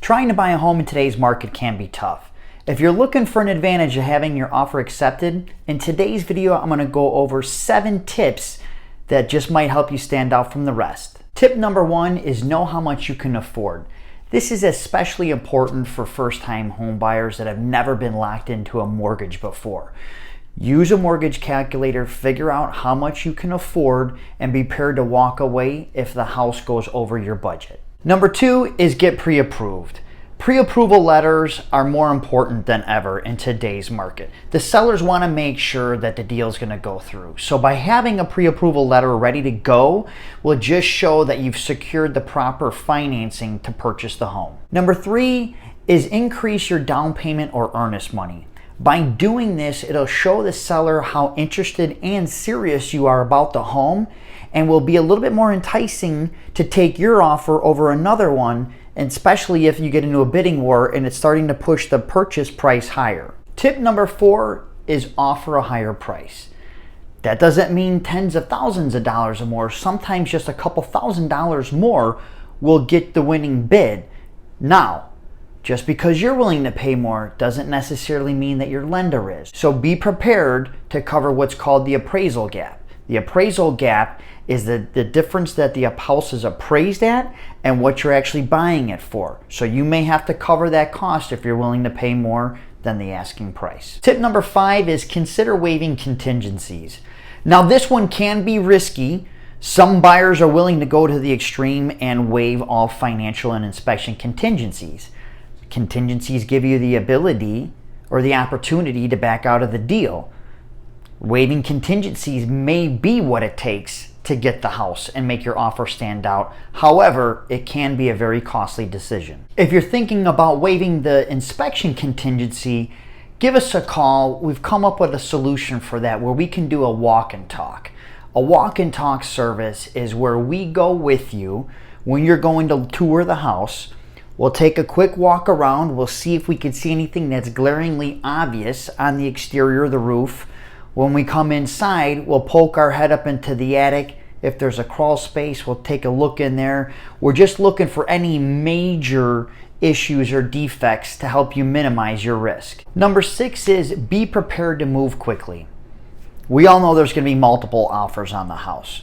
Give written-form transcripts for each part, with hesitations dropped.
Trying to buy a home in today's market can be tough. If you're looking for an advantage of having your offer accepted, in today's video I'm going to go over 7 tips that just might help you stand out from the rest. Tip number 1 is know how much you can afford. This is especially important for first-time home buyers that have never been locked into a mortgage before. Use a mortgage calculator, figure out how much you can afford, and be prepared to walk away if the house goes over your budget. Number 2 is get pre-approved. Pre-approval letters are more important than ever in today's market. The sellers want to make sure that the deal is going to go through. So by having a pre-approval letter ready to go will just show that you've secured the proper financing to purchase the home. Number 3 is increase your down payment or earnest money. By doing this, it'll show the seller how interested and serious you are about the home, and will be a little bit more enticing to take your offer over another one, and especially if you get into a bidding war and it's starting to push the purchase price higher. Tip number 4 is offer a higher price. That doesn't mean tens of thousands of dollars or more. Sometimes just a couple $1,000s more will get the winning bid. Now, just because you're willing to pay more doesn't necessarily mean that your lender is. So be prepared to cover what's called the appraisal gap. The appraisal gap is the difference that the house is appraised at and what you're actually buying it for. So you may have to cover that cost if you're willing to pay more than the asking price. Tip number 5 is consider waiving contingencies. Now this one can be risky. Some buyers are willing to go to the extreme and waive all financial and inspection contingencies. Contingencies give you the ability or the opportunity to back out of the deal. Waiving contingencies may be what it takes to get the house and make your offer stand out. However, it can be a very costly decision. If you're thinking about waiving the inspection contingency, give us a call. We've come up with a solution for that where we can do a walk and talk. A walk and talk service is where we go with you when you're going to tour the house. We'll take a quick walk around. We'll see if we can see anything that's glaringly obvious on the exterior of the roof. When we come inside, we'll poke our head up into the attic. If there's a crawl space, we'll take a look in there. We're just looking for any major issues or defects to help you minimize your risk. Number 6 is be prepared to move quickly. We all know there's going to be multiple offers on the house.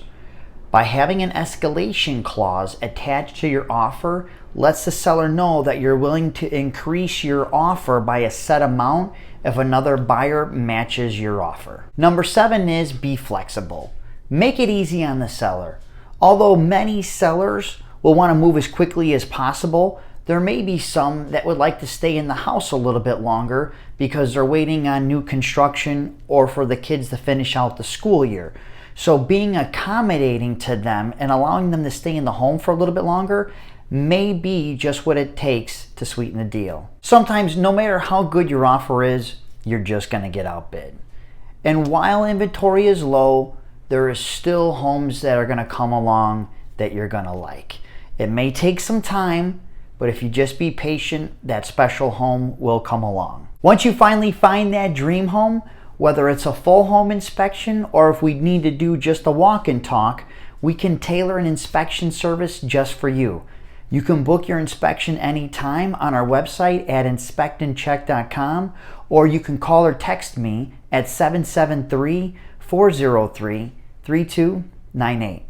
By having an escalation clause attached to your offer, lets the seller know that you're willing to increase your offer by a set amount if another buyer matches your offer. Number 7 is be flexible. Make it easy on the seller. Although many sellers will want to move as quickly as possible, there may be some that would like to stay in the house a little bit longer because they're waiting on new construction or for the kids to finish out the school year. So being accommodating to them and allowing them to stay in the home for a little bit longer may be just what it takes to sweeten the deal. Sometimes, no matter how good your offer is, you're just going to get outbid. And while inventory is low, there is still homes that are going to come along that you're going to like. It may take some time, but if you just be patient, that special home will come along. Once you finally find that dream home, whether it's a full home inspection or if we need to do just a walk and talk, we can tailor an inspection service just for you. You can book your inspection anytime on our website at inspectandcheck.com, or you can call or text me at 773-403-3298.